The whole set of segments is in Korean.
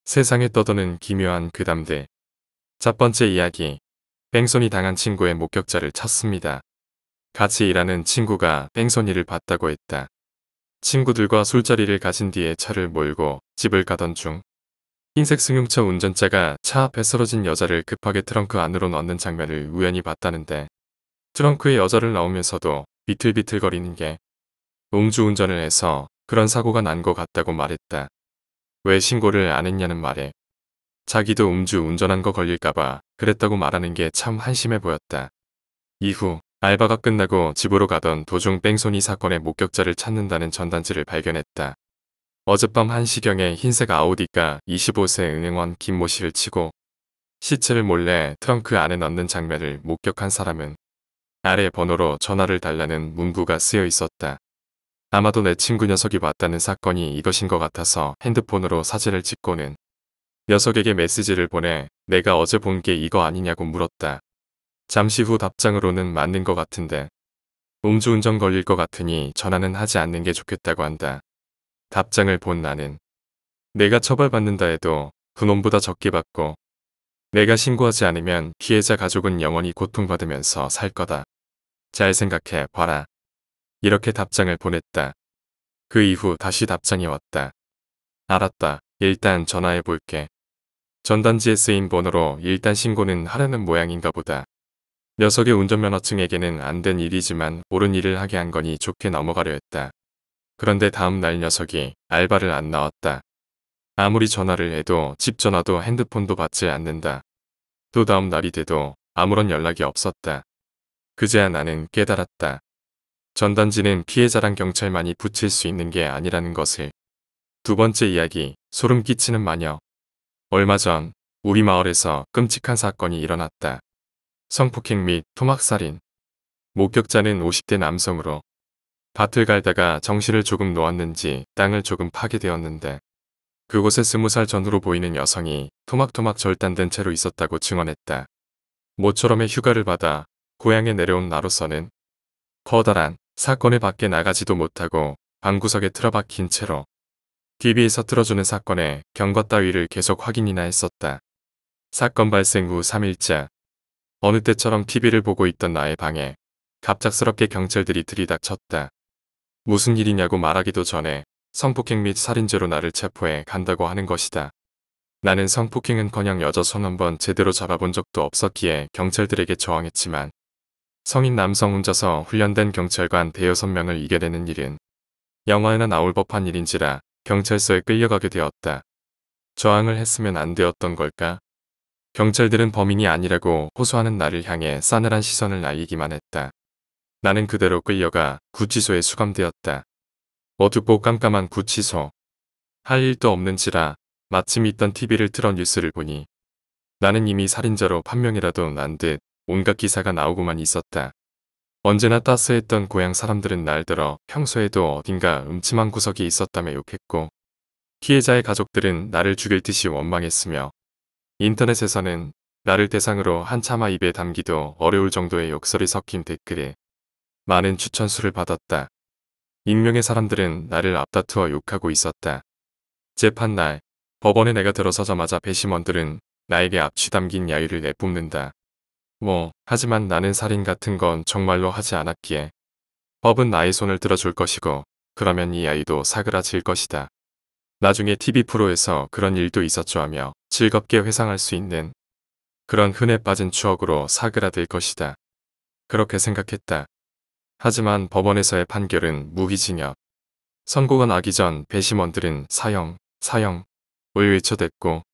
세상에 떠도는 기묘한 괴담들. 첫 번째 이야기. 뺑소니 당한 친구의 목격자를 찾습니다. 같이 일하는 친구가 뺑소니를 봤다고 했다. 친구들과 술자리를 가진 뒤에 차를 몰고 집을 가던 중 흰색 승용차 운전자가 차 앞에 쓰러진 여자를 급하게 트렁크 안으로 넣는 장면을 우연히 봤다는데, 트렁크에 여자를 넣으면서도 비틀비틀거리는 게 음주운전을 해서 그런 사고가 난 것 같다고 말했다. 왜 신고를 안 했냐는 말에 자기도 음주 운전한 거 걸릴까봐 그랬다고 말하는 게 참 한심해 보였다. 이후 알바가 끝나고 집으로 가던 도중 뺑소니 사건의 목격자를 찾는다는 전단지를 발견했다. 어젯밤 1시경에 흰색 아우디가 25세 은행원 김모 씨를 치고 시체를 몰래 트렁크 안에 넣는 장면을 목격한 사람은 아래 번호로 전화를 달라는 문구가 쓰여 있었다. 아마도 내 친구 녀석이 봤다는 사건이 이것인 것 같아서 핸드폰으로 사진을 찍고는 녀석에게 메시지를 보내 내가 어제 본 게 이거 아니냐고 물었다. 잠시 후 답장으로는 맞는 것 같은데 음주운전 걸릴 것 같으니 전화는 하지 않는 게 좋겠다고 한다. 답장을 본 나는 내가 처벌받는다 해도 그놈보다 적게 받고 내가 신고하지 않으면 피해자 가족은 영원히 고통받으면서 살 거다. 잘 생각해 봐라. 이렇게 답장을 보냈다. 그 이후 다시 답장이 왔다. 알았다. 일단 전화해 볼게. 전단지에 쓰인 번호로 일단 신고는 하려는 모양인가 보다. 녀석의 운전면허증에게는 안 된 일이지만 옳은 일을 하게 한 거니 좋게 넘어가려 했다. 그런데 다음 날 녀석이 알바를 안 나왔다. 아무리 전화를 해도 집 전화도 핸드폰도 받지 않는다. 또 다음 날이 돼도 아무런 연락이 없었다. 그제야 나는 깨달았다. 전단지는 피해자랑 경찰만이 붙일 수 있는 게 아니라는 것을. 두 번째 이야기, 소름 끼치는 마녀. 얼마 전 우리 마을에서 끔찍한 사건이 일어났다. 성폭행 및 토막살인. 목격자는 50대 남성으로 밭을 갈다가 정신을 조금 놓았는지 땅을 조금 파게 되었는데, 그곳에 20살 전후로 보이는 여성이 토막토막 절단된 채로 있었다고 증언했다. 모처럼의 휴가를 받아 고향에 내려온 나로서는 커다란 사건을 밖에 나가지도 못하고 방구석에 틀어박힌 채로 TV에서 틀어주는 사건의 경과 따위를 계속 확인이나 했었다. 사건 발생 후 3일자, 어느 때처럼 TV를 보고 있던 나의 방에 갑작스럽게 경찰들이 들이닥쳤다. 무슨 일이냐고 말하기도 전에 성폭행 및 살인죄로 나를 체포해 간다고 하는 것이다. 나는 성폭행은커녕 여자 손 한번 제대로 잡아본 적도 없었기에 경찰들에게 저항했지만, 성인 남성 혼자서 훈련된 경찰관 대여섯 명을 이겨내는 일은 영화에나 나올 법한 일인지라 경찰서에 끌려가게 되었다. 저항을 했으면 안 되었던 걸까? 경찰들은 범인이 아니라고 호소하는 나를 향해 싸늘한 시선을 날리기만 했다. 나는 그대로 끌려가 구치소에 수감되었다. 어둡고 깜깜한 구치소. 할 일도 없는지라 마침 있던 TV를 틀어 뉴스를 보니 나는 이미 살인자로 판명이라도 난 듯 온갖 기사가 나오고만 있었다. 언제나 따스했던 고향 사람들은 날들어 평소에도 어딘가 음침한 구석이 있었다며 욕했고, 피해자의 가족들은 나를 죽일 듯이 원망했으며, 인터넷에서는 나를 대상으로 한참아 입에 담기도 어려울 정도의 욕설이 섞인 댓글에 많은 추천수를 받았다. 익명의 사람들은 나를 앞다투어 욕하고 있었다. 재판날, 법원에 내가 들어서자마자 배심원들은 나에게 압취 담긴 야유를 내뿜는다. 하지만 나는 살인 같은 건 정말로 하지 않았기에 법은 나의 손을 들어줄 것이고, 그러면 이 아이도 사그라질 것이다. 나중에 TV 프로에서 그런 일도 있었죠 하며 즐겁게 회상할 수 있는 그런 흔해 빠진 추억으로 사그라들 것이다. 그렇게 생각했다. 하지만 법원에서의 판결은 무기징역. 선고가 나기 전 배심원들은 사형을 외쳐댔고,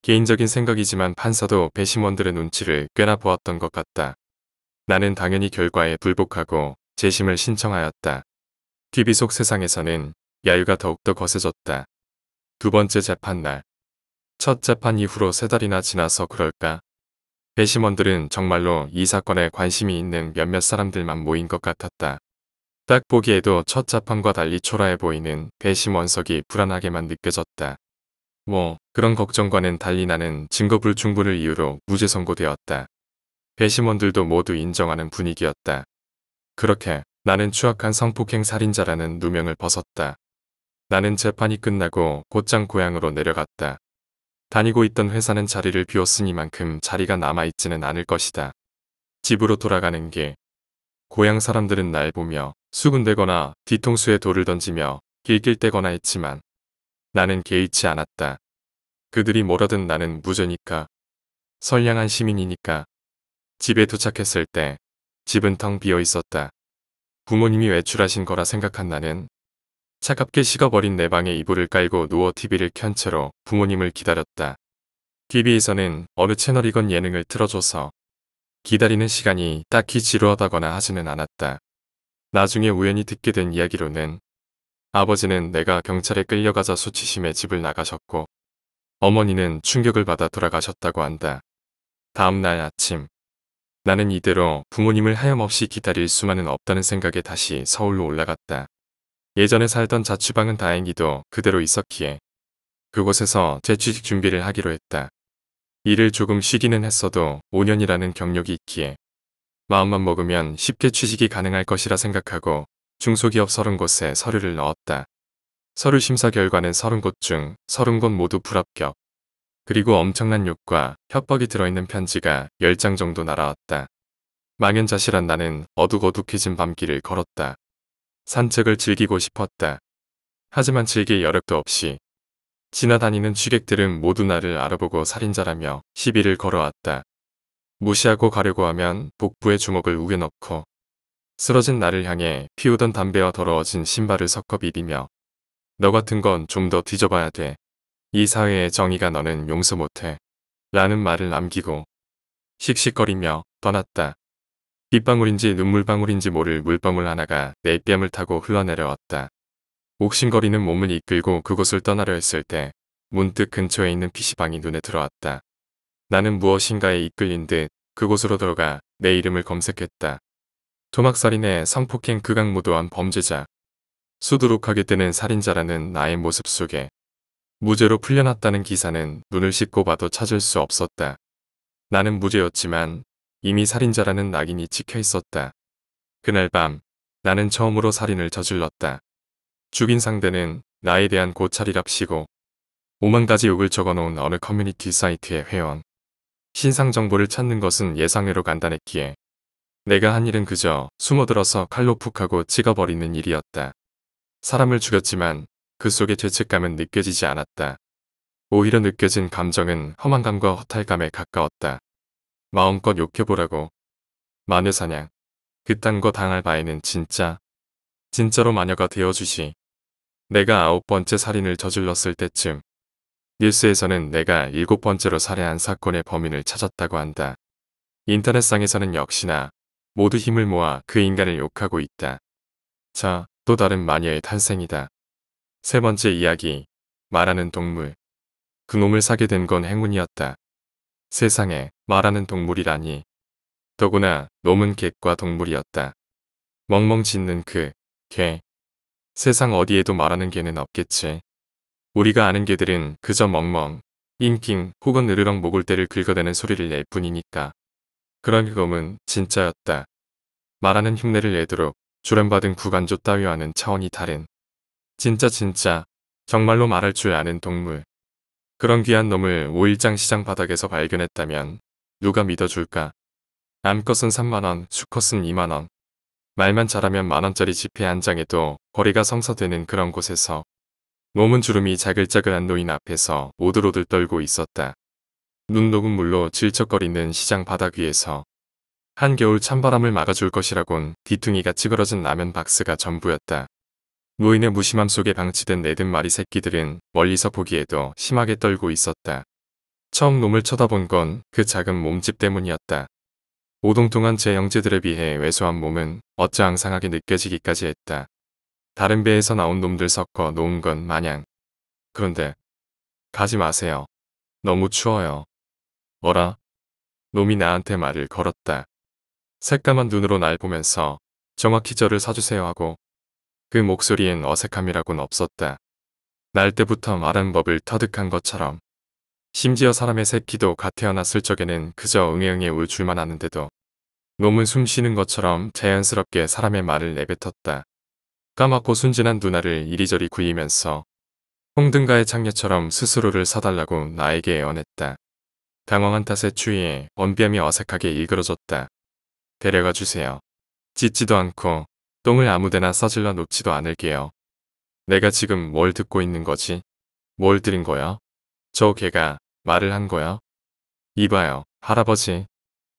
개인적인 생각이지만 판사도 배심원들의 눈치를 꽤나 보았던 것 같다. 나는 당연히 결과에 불복하고 재심을 신청하였다. TV 속 세상에서는 야유가 더욱더 거세졌다. 두 번째 재판날. 첫 재판 이후로 3달이나 지나서 그럴까? 배심원들은 정말로 이 사건에 관심이 있는 몇몇 사람들만 모인 것 같았다. 딱 보기에도 첫 재판과 달리 초라해 보이는 배심원석이 불안하게만 느껴졌다. 그런 걱정과는 달리 나는 증거 불충분을 이유로 무죄 선고되었다. 배심원들도 모두 인정하는 분위기였다. 그렇게 나는 추악한 성폭행 살인자라는 누명을 벗었다. 나는 재판이 끝나고 곧장 고향으로 내려갔다. 다니고 있던 회사는 자리를 비웠으니만큼 자리가 남아있지는 않을 것이다. 집으로 돌아가는 길. 고향 사람들은 날 보며 수군대거나 뒤통수에 돌을 던지며 낄낄대거나 했지만 나는 개의치 않았다. 그들이 뭐라든 나는 무죄니까. 선량한 시민이니까. 집에 도착했을 때 집은 텅 비어 있었다. 부모님이 외출하신 거라 생각한 나는 차갑게 식어버린 내 방에 이불을 깔고 누워 TV를 켠 채로 부모님을 기다렸다. TV에서는 어느 채널이건 예능을 틀어줘서 기다리는 시간이 딱히 지루하다거나 하지는 않았다. 나중에 우연히 듣게 된 이야기로는 아버지는 내가 경찰에 끌려가자 수치심에 집을 나가셨고 어머니는 충격을 받아 돌아가셨다고 한다. 다음 날 아침 나는 이대로 부모님을 하염없이 기다릴 수만은 없다는 생각에 다시 서울로 올라갔다. 예전에 살던 자취방은 다행히도 그대로 있었기에 그곳에서 재취직 준비를 하기로 했다. 일을 조금 쉬기는 했어도 5년이라는 경력이 있기에 마음만 먹으면 쉽게 취직이 가능할 것이라 생각하고 중소기업 30곳에 서류를 넣었다. 서류 심사 결과는 30곳 중 30곳 모두 불합격. 그리고 엄청난 욕과 협박이 들어있는 편지가 10장 정도 날아왔다. 망연자실한 나는 어둑어둑해진 밤길을 걸었다. 산책을 즐기고 싶었다. 하지만 즐길 여력도 없이 지나다니는 취객들은 모두 나를 알아보고 살인자라며 시비를 걸어왔다. 무시하고 가려고 하면 복부에 주먹을 우겨넣고 쓰러진 나를 향해 피우던 담배와 더러워진 신발을 섞어 비비며 너 같은 건 좀 더 뒤져봐야 돼. 이 사회의 정의가 너는 용서 못해. 라는 말을 남기고 씩씩거리며 떠났다. 빗방울인지 눈물방울인지 모를 물방울 하나가 내 뺨을 타고 흘러내려왔다. 옥신거리는 몸을 이끌고 그곳을 떠나려 했을 때 문득 근처에 있는 PC방이 눈에 들어왔다. 나는 무엇인가에 이끌린 듯 그곳으로 들어가 내 이름을 검색했다. 토막살인의 성폭행 극악무도한 범죄자. 수두룩하게 뜨는 살인자라는 나의 모습 속에 무죄로 풀려났다는 기사는 눈을 씻고 봐도 찾을 수 없었다. 나는 무죄였지만 이미 살인자라는 낙인이 찍혀 있었다. 그날 밤 나는 처음으로 살인을 저질렀다. 죽인 상대는 나에 대한 고찰이랍시고 5만 가지 욕을 적어놓은 어느 커뮤니티 사이트의 회원. 신상 정보를 찾는 것은 예상외로 간단했기에 내가 한 일은 그저 숨어들어서 칼로 푹 하고 찍어버리는 일이었다. 사람을 죽였지만 그 속에 죄책감은 느껴지지 않았다. 오히려 느껴진 감정은 허망감과 허탈감에 가까웠다. 마음껏 욕해보라고. 마녀사냥. 그딴 거 당할 바에는 진짜로 마녀가 되어주시. 내가 9번째 살인을 저질렀을 때쯤 뉴스에서는 내가 7번째로 살해한 사건의 범인을 찾았다고 한다. 인터넷상에서는 역시나 모두 힘을 모아 그 인간을 욕하고 있다. 자, 또 다른 마녀의 탄생이다. 세 번째 이야기. 말하는 동물. 그놈을 사게 된 건 행운이었다. 세상에 말하는 동물이라니. 더구나 놈은 객과 동물이었다. 멍멍 짖는 그 개. 세상 어디에도 말하는 개는 없겠지. 우리가 아는 개들은 그저 멍멍, 낑낑 혹은 으르렁 목울대를 긁어대는 소리를 낼 뿐이니까. 그런 놈은 진짜였다. 말하는 흉내를 내도록 조련받은 구간조 따위와는 차원이 다른 진짜 정말로 말할 줄 아는 동물. 그런 귀한 놈을 5일장 시장 바닥에서 발견했다면 누가 믿어줄까? 암컷은 3만원, 수컷은 2만원. 말만 잘하면 만원짜리 지폐 한 장에도 거래가 성사되는 그런 곳에서 놈은 주름이 자글자글한 노인 앞에서 오들오들 떨고 있었다. 눈 녹은 물로 질척거리는 시장 바닥 위에서 한겨울 찬바람을 막아줄 것이라곤 뒤퉁이가 찌그러진 라면 박스가 전부였다. 노인의 무심함 속에 방치된 4-5마리 새끼들은 멀리서 보기에도 심하게 떨고 있었다. 처음 놈을 쳐다본 건 그 작은 몸집 때문이었다. 오동통한 제 형제들에 비해 왜소한 몸은 어찌 앙상하게 느껴지기까지 했다. 다른 배에서 나온 놈들 섞어 놓은 건 마냥. 그런데 가지 마세요. 너무 추워요. 어라? 놈이 나한테 말을 걸었다. 새까만 눈으로 날 보면서 정확히 저를 사주세요 하고 그 목소리엔 어색함이라곤 없었다. 날 때부터 말한 법을 터득한 것처럼. 심지어 사람의 새끼도 갓 태어났을 적에는 그저 응애응애 울 줄만 아는데도 놈은 숨 쉬는 것처럼 자연스럽게 사람의 말을 내뱉었다. 까맣고 순진한 누나를 이리저리 굴리면서 홍등가의 창녀처럼 스스로를 사달라고 나에게 애원했다. 당황한 탓에 추위에 원비함이 어색하게 일그러졌다. 데려가 주세요. 찢지도 않고 똥을 아무데나 써질러 놓지도 않을게요. 내가 지금 뭘 듣고 있는 거지? 뭘 들은 거야? 저 개가 말을 한 거야? 이봐요, 할아버지.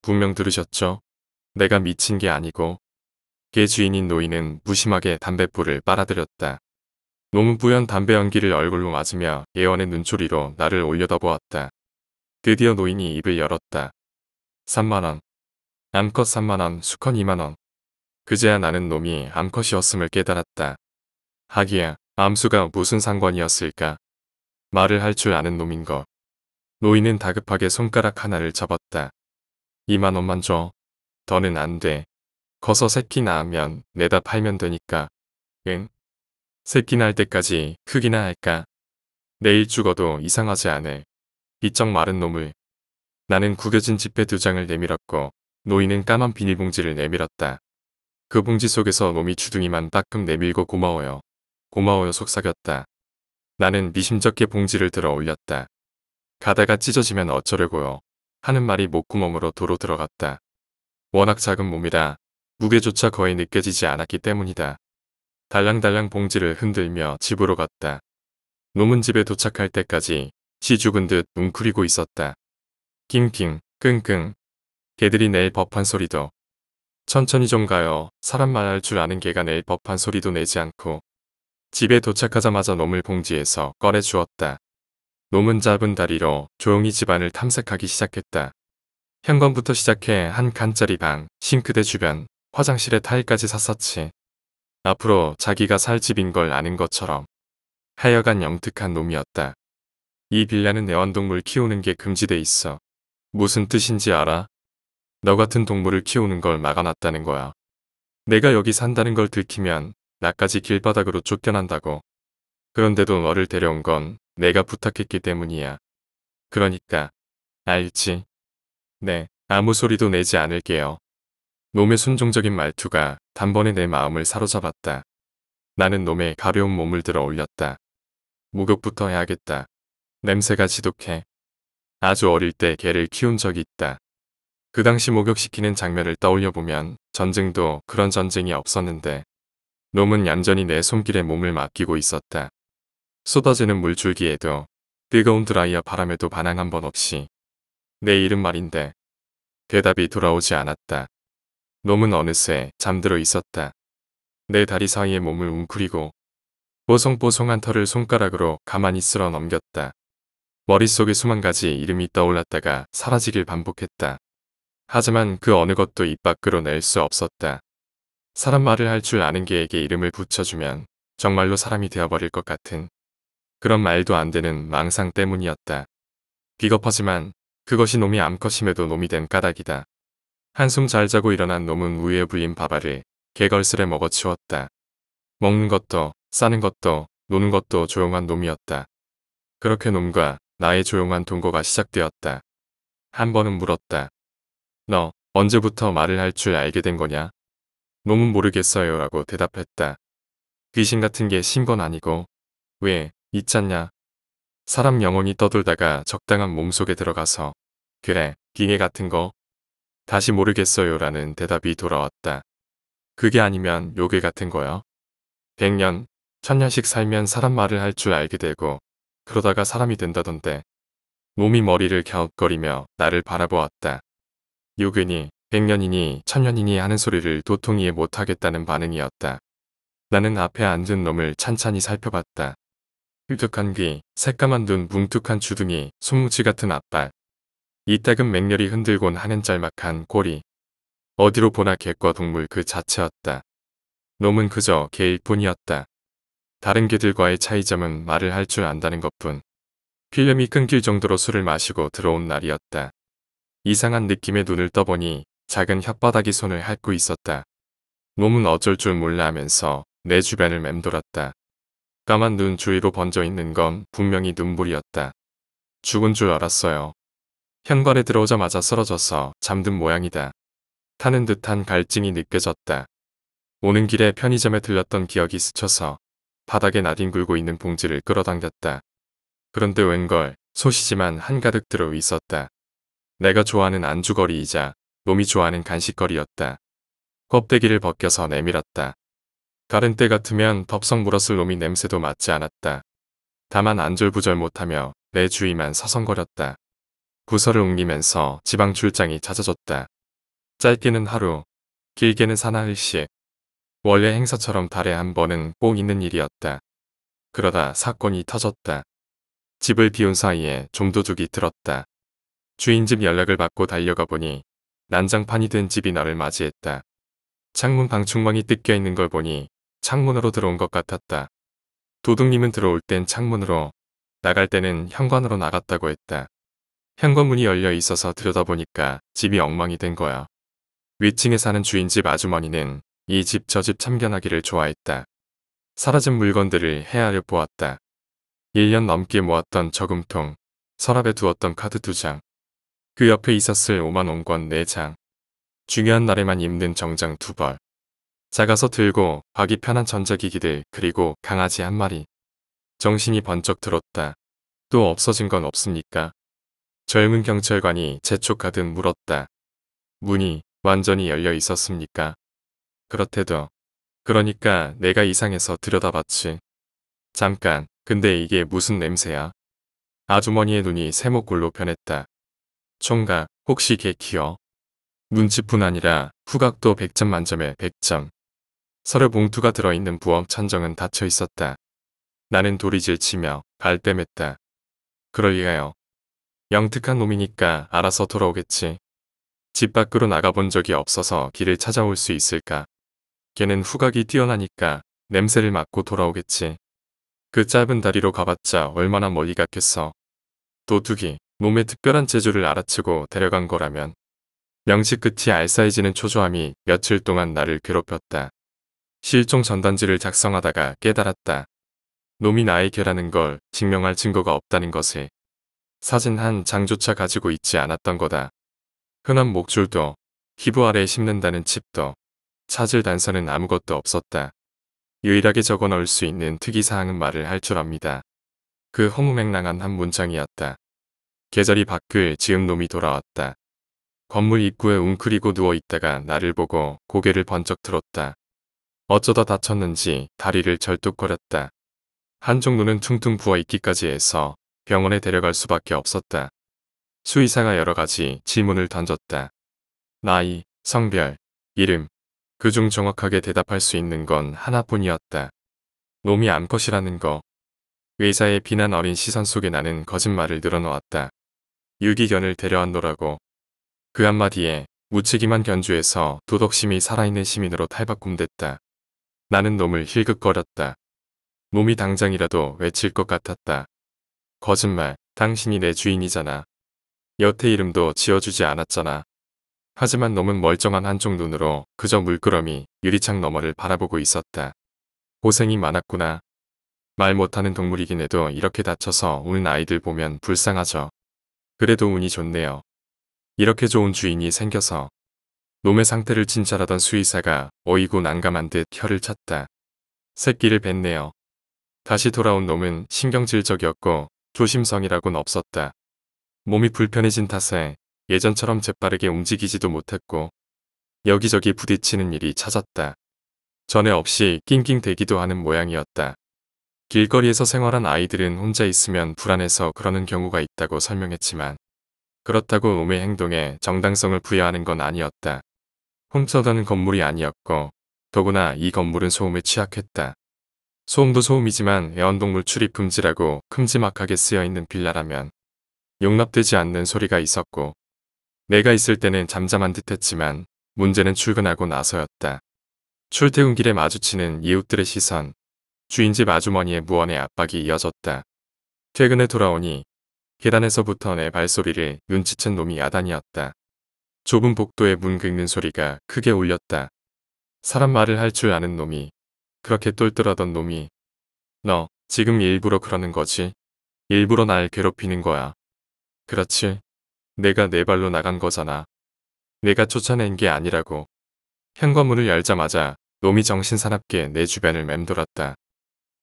분명 들으셨죠? 내가 미친 게 아니고. 개 주인인 노인은 무심하게 담뱃불을 빨아들였다. 너무 뿌연 담배 연기를 얼굴로 맞으며 예원의 눈초리로 나를 올려다보았다. 드디어 노인이 입을 열었다. 3만원. 암컷 3만원, 수컷 2만원. 그제야 나는 놈이 암컷이었음을 깨달았다. 하기야 암수가 무슨 상관이었을까? 말을 할 줄 아는 놈인거. 노인은 다급하게 손가락 하나를 잡았다. 2만원만 줘. 더는 안 돼. 커서 새끼 낳으면 내다 팔면 되니까. 응? 새끼 낳을 때까지 크기나 할까? 내일 죽어도 이상하지 않을. 비쩍 마른 놈을. 나는 구겨진 지폐 2장을 내밀었고 노인은 까만 비닐봉지를 내밀었다. 그 봉지 속에서 놈이 주둥이만 따끔 내밀고 고마워요. 고마워요 속삭였다. 나는 미심쩍게 봉지를 들어 올렸다. 가다가 찢어지면 어쩌려고요. 하는 말이 목구멍으로 도로 들어갔다. 워낙 작은 몸이라 무게조차 거의 느껴지지 않았기 때문이다. 달랑달랑 봉지를 흔들며 집으로 갔다. 놈은 집에 도착할 때까지 시 죽은 듯 웅크리고 있었다. 낑낑 끙끙. 개들이 낼 법한 소리도. 천천히 좀 가요. 사람 말할 줄 아는 개가 낼 법한 소리도 내지 않고. 집에 도착하자마자 놈을 봉지에서 꺼내 주었다. 놈은 짧은 다리로 조용히 집안을 탐색하기 시작했다. 현관부터 시작해 한 칸짜리 방, 싱크대 주변, 화장실에 타일까지 샅샅이. 앞으로 자기가 살 집인 걸 아는 것처럼. 하여간 영특한 놈이었다. 이 빌라는 애완동물 키우는 게 금지돼 있어. 무슨 뜻인지 알아? 너 같은 동물을 키우는 걸 막아놨다는 거야. 내가 여기 산다는 걸 들키면 나까지 길바닥으로 쫓겨난다고. 그런데도 너를 데려온 건 내가 부탁했기 때문이야. 그러니까 알지? 네, 아무 소리도 내지 않을게요. 놈의 순종적인 말투가 단번에 내 마음을 사로잡았다. 나는 놈의 가벼운 몸을 들어 올렸다. 목욕부터 해야겠다. 냄새가 지독해. 아주 어릴 때 개를 키운 적이 있다. 그 당시 목욕시키는 장면을 떠올려보면 전쟁도 그런 전쟁이 없었는데 놈은 얌전히 내 손길에 몸을 맡기고 있었다. 쏟아지는 물줄기에도 뜨거운 드라이어 바람에도 반항 한 번 없이. 내 이름 말인데 대답이 돌아오지 않았다. 놈은 어느새 잠들어 있었다. 내 다리 사이에 몸을 웅크리고 뽀송뽀송한 털을 손가락으로 가만히 쓸어 넘겼다. 머릿속에 수만 가지 이름이 떠올랐다가 사라지길 반복했다. 하지만 그 어느 것도 입 밖으로 낼 수 없었다. 사람 말을 할 줄 아는 개에게 이름을 붙여주면 정말로 사람이 되어버릴 것 같은 그런 말도 안 되는 망상 때문이었다. 비겁하지만 그것이 놈이 암컷임에도 놈이 된 까닭이다. 한숨 잘 자고 일어난 놈은 우유에 불린 밥알을 개걸스레 먹어치웠다. 먹는 것도 싸는 것도 노는 것도 조용한 놈이었다. 그렇게 놈과 나의 조용한 동거가 시작되었다. 한 번은 물었다. 너 언제부터 말을 할 줄 알게 된 거냐? 놈은 모르겠어요 라고 대답했다. 귀신 같은 게 신 건 아니고 왜 있잖냐? 사람 영혼이 떠돌다가 적당한 몸속에 들어가서 그래 기계 같은 거? 다시 모르겠어요 라는 대답이 돌아왔다. 그게 아니면 요괴 같은 거요? 100년, 1000년씩 살면 사람 말을 할 줄 알게 되고 그러다가 사람이 된다던데. 놈이 머리를 갸웃거리며 나를 바라보았다. 요괴니 100년이니 1000년이니 하는 소리를 도통 이해 못하겠다는 반응이었다. 나는 앞에 앉은 놈을 찬찬히 살펴봤다. 뾰족한 귀, 새까만 눈, 뭉툭한 주둥이, 손뭉치 같은 앞발. 이따금 맹렬히 흔들곤 하는 짤막한 꼬리. 어디로 보나 개과 동물 그 자체였다. 놈은 그저 개일 뿐이었다. 다른 개들과의 차이점은 말을 할 줄 안다는 것뿐. 필름이 끊길 정도로 술을 마시고 들어온 날이었다. 이상한 느낌의 눈을 떠보니 작은 혓바닥이 손을 핥고 있었다. 놈은 어쩔 줄 몰라 하면서 내 주변을 맴돌았다. 까만 눈 주위로 번져 있는 건 분명히 눈물이었다. 죽은 줄 알았어요. 현관에 들어오자마자 쓰러져서 잠든 모양이다. 타는 듯한 갈증이 느껴졌다. 오는 길에 편의점에 들렸던 기억이 스쳐서 바닥에 나뒹굴고 있는 봉지를 끌어당겼다. 그런데 웬걸 소시지만 한가득 들어 있었다. 내가 좋아하는 안주거리이자 놈이 좋아하는 간식거리였다. 껍데기를 벗겨서 내밀었다. 다른 때 같으면 덥석 물었을 놈이 냄새도 맡지 않았다. 다만 안절부절 못하며 내 주위만 서성거렸다. 부서를 옮기면서 지방 출장이 잦아졌다. 짧게는 하루, 길게는 사나흘씩. 원래 행사처럼 달에 한 번은 꼭 있는 일이었다. 그러다 사건이 터졌다. 집을 비운 사이에 좀도둑이 들었다. 주인집 연락을 받고 달려가 보니 난장판이 된 집이 나를 맞이했다. 창문 방충망이 뜯겨 있는 걸 보니 창문으로 들어온 것 같았다. 도둑님은 들어올 땐 창문으로, 나갈 때는 현관으로 나갔다고 했다. 현관문이 열려 있어서 들여다보니까 집이 엉망이 된 거야. 위층에 사는 주인집 아주머니는 이 집 저 집 참견하기를 좋아했다. 사라진 물건들을 헤아려 보았다. 1년 넘게 모았던 저금통, 서랍에 두었던 카드 2장, 그 옆에 있었을 5만 원권 4장, 중요한 날에만 입는 정장 2벌, 작아서 들고 가기 편한 전자기기들, 그리고 강아지 1마리. 정신이 번쩍 들었다. 또 없어진 건 없습니까? 젊은 경찰관이 재촉하듯 물었다. 문이 완전히 열려 있었습니까? 그렇대도. 그러니까 내가 이상해서 들여다봤지. 잠깐, 근데 이게 무슨 냄새야? 아주머니의 눈이 세모꼴로 변했다. 총각, 혹시 걔 키워? 눈치뿐 아니라 후각도 100점 만점에 100점. 서류 봉투가 들어있는 부엌 천정은 닫혀 있었다. 나는 도리질 치며 발뺌했다. 그럴 리가요. 영특한 놈이니까 알아서 돌아오겠지. 집 밖으로 나가본 적이 없어서 길을 찾아올 수 있을까? 걔는 후각이 뛰어나니까 냄새를 맡고 돌아오겠지. 그 짧은 다리로 가봤자 얼마나 멀리 갔겠어. 도둑이 놈의 특별한 재주를 알아채고 데려간 거라면. 명치 끝이 알싸해지는 초조함이 며칠 동안 나를 괴롭혔다. 실종 전단지를 작성하다가 깨달았다. 놈이 나의 개라는 걸 증명할 증거가 없다는 것을. 사진 한 장조차 가지고 있지 않았던 거다. 흔한 목줄도, 피부 아래에 심는다는 칩도, 찾을 단서는 아무것도 없었다. 유일하게 적어 넣을 수 있는 특이사항은 말을 할 줄 압니다. 그 허무맹랑한 한 문장이었다. 계절이 바뀔 즈음 놈이 돌아왔다. 건물 입구에 웅크리고 누워있다가 나를 보고 고개를 번쩍 들었다. 어쩌다 다쳤는지 다리를 절뚝거렸다. 한쪽 눈은 퉁퉁 부어있기까지 해서 병원에 데려갈 수밖에 없었다. 수의사가 여러 가지 질문을 던졌다. 나이, 성별, 이름, 그중 정확하게 대답할 수 있는 건 하나뿐이었다. 놈이 암컷이라는 거. 의사의 비난 어린 시선 속에 나는 거짓말을 늘어놓았다. 유기견을 데려왔노라고. 그 한마디에 무책임한 견주에서 도덕심이 살아있는 시민으로 탈바꿈됐다. 나는 놈을 힐끗거렸다. 놈이 당장이라도 외칠 것 같았다. 거짓말, 당신이 내 주인이잖아. 여태 이름도 지어주지 않았잖아. 하지만 놈은 멀쩡한 한쪽 눈으로 그저 물끄러미 유리창 너머를 바라보고 있었다. 고생이 많았구나. 말 못하는 동물이긴 해도 이렇게 다쳐서 우는 아이들 보면 불쌍하죠. 그래도 운이 좋네요. 이렇게 좋은 주인이 생겨서. 놈의 상태를 진찰하던 수의사가 어이구 난감한 듯 혀를 찼다. 새끼를 뱉네요. 다시 돌아온 놈은 신경질적이었고 조심성이라고는 없었다. 몸이 불편해진 탓에 예전처럼 재빠르게 움직이지도 못했고 여기저기 부딪히는 일이 잦았다. 전에 없이 낑낑대기도 하는 모양이었다. 길거리에서 생활한 아이들은 혼자 있으면 불안해서 그러는 경우가 있다고 설명했지만 그렇다고 놈의 행동에 정당성을 부여하는 건 아니었다. 훔쳐가는 건물이 아니었고 더구나 이 건물은 소음에 취약했다. 소음도 소음이지만 애완동물 출입 금지라고 큼지막하게 쓰여있는 빌라라면 용납되지 않는 소리가 있었고 내가 있을 때는 잠잠한 듯했지만 문제는 출근하고 나서였다. 출퇴근길에 마주치는 이웃들의 시선, 주인집 아주머니의 무언의 압박이 이어졌다. 퇴근에 돌아오니 계단에서부터 내 발소리를 눈치챈 놈이 야단이었다. 좁은 복도에 문 긁는 소리가 크게 울렸다. 사람 말을 할 줄 아는 놈이, 그렇게 똘똘하던 놈이 너 지금 일부러 그러는 거지? 일부러 날 괴롭히는 거야. 그렇지. 내가 내 발로 나간 거잖아. 내가 쫓아낸 게 아니라고. 현관문을 열자마자 놈이 정신사납게 내 주변을 맴돌았다.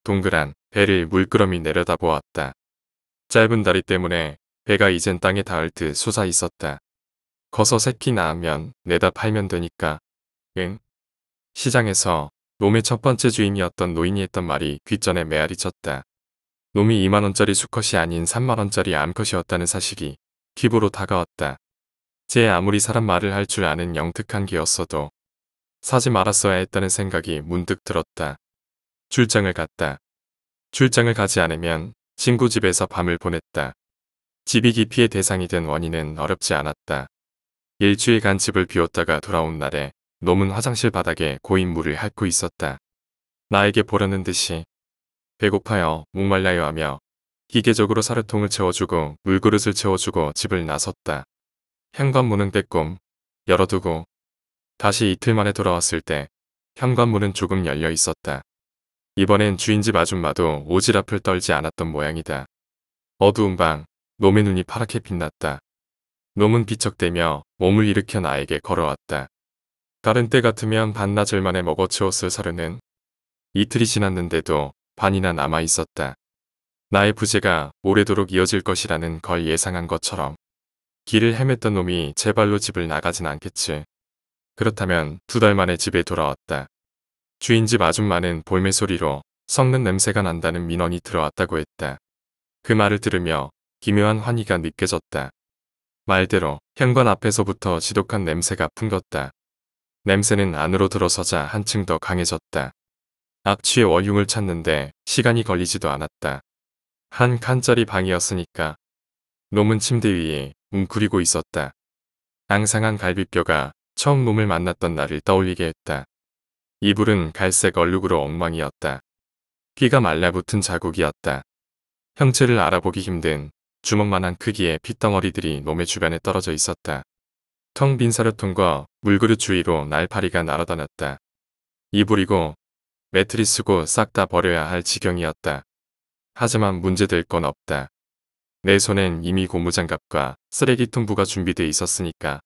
동그란 배를 물끄러미 내려다보았다. 짧은 다리 때문에 배가 이젠 땅에 닿을 듯 솟아 있었다. 커서 새끼 낳으면 내다 팔면 되니까. 응. 시장에서 놈의 첫 번째 주인이었던 노인이 했던 말이 귓전에 메아리 쳤다. 놈이 2만원짜리 수컷이 아닌 3만원짜리 암컷이었다는 사실이 귀부로 다가왔다. 쟤 아무리 사람 말을 할 줄 아는 영특한 개였어도 사지 말았어야 했다는 생각이 문득 들었다. 출장을 갔다. 출장을 가지 않으면 친구 집에서 밤을 보냈다. 집이 기피의 대상이 된 원인은 어렵지 않았다. 일주일간 집을 비웠다가 돌아온 날에 놈은 화장실 바닥에 고인 물을 핥고 있었다. 나에게 보려는 듯이 배고파요, 목말라요 하며 기계적으로 사료통을 채워주고 물그릇을 채워주고 집을 나섰다. 현관문은 빼꼼 열어두고 다시 이틀 만에 돌아왔을 때 현관문은 조금 열려 있었다. 이번엔 주인집 아줌마도 오지랖을 떨지 않았던 모양이다. 어두운 방, 놈의 눈이 파랗게 빛났다. 놈은 비척대며 몸을 일으켜 나에게 걸어왔다. 다른 때 같으면 반나절 만에 먹어치웠을 사료는 이틀이 지났는데도 반이나 남아 있었다. 나의 부재가 오래도록 이어질 것이라는 걸 예상한 것처럼 길을 헤맸던 놈이 제 발로 집을 나가진 않겠지. 그렇다면 2달 만에 집에 돌아왔다. 주인집 아줌마는 볼매 소리로 썩는 냄새가 난다는 민원이 들어왔다고 했다. 그 말을 들으며 기묘한 환희가 느껴졌다. 말대로 현관 앞에서부터 지독한 냄새가 풍겼다. 냄새는 안으로 들어서자 한층 더 강해졌다. 악취의 원흉을 찾는데 시간이 걸리지도 않았다. 한 칸짜리 방이었으니까. 놈은 침대 위에 웅크리고 있었다. 앙상한 갈비뼈가 처음 놈을 만났던 날을 떠올리게 했다. 이불은 갈색 얼룩으로 엉망이었다. 피가 말라붙은 자국이었다. 형체를 알아보기 힘든 주먹만한 크기의 핏덩어리들이 놈의 주변에 떨어져 있었다. 텅 빈 사료통과 물그릇 주위로 날파리가 날아다녔다. 이불이고 매트리스고 싹 다 버려야 할 지경이었다. 하지만 문제될 건 없다. 내 손엔 이미 고무장갑과 쓰레기통부가 준비돼 있었으니까.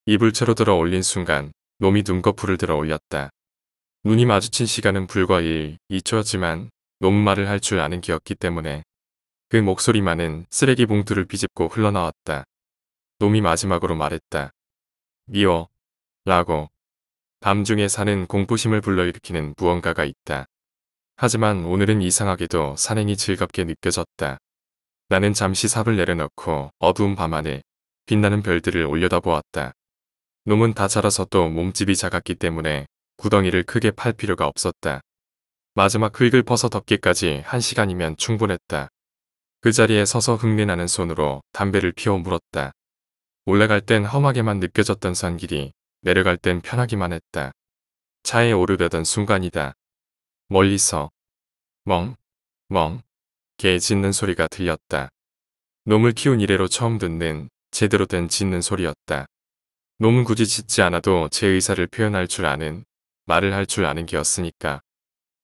이불채로 들어 올린 순간 놈이 눈꺼풀을 들어 올렸다. 눈이 마주친 시간은 불과 1, 2초였지만 놈 말을 할 줄 아는 기였기 때문에 그 목소리만은 쓰레기 봉투를 비집고 흘러나왔다. 놈이 마지막으로 말했다. 미워. 라고. 밤중에 사는 공포심을 불러일으키는 무언가가 있다. 하지만 오늘은 이상하게도 산행이 즐겁게 느껴졌다. 나는 잠시 삽을 내려놓고 어두운 밤하늘, 빛나는 별들을 올려다보았다. 놈은 다 자라서 또 몸집이 작았기 때문에 구덩이를 크게 팔 필요가 없었다. 마지막 흙을 벗어 덮기까지 1시간이면 충분했다. 그 자리에 서서 흙내나는 손으로 담배를 피워 물었다. 올라갈 땐 험하게만 느껴졌던 산길이 내려갈 땐 편하기만 했다. 차에 오르려던 순간이다. 멀리서 멍, 멍, 개 짖는 소리가 들렸다. 놈을 키운 이래로 처음 듣는 제대로 된 짖는 소리였다. 놈은 굳이 짖지 않아도 제 의사를 표현할 줄 아는, 말을 할 줄 아는 개였으니까.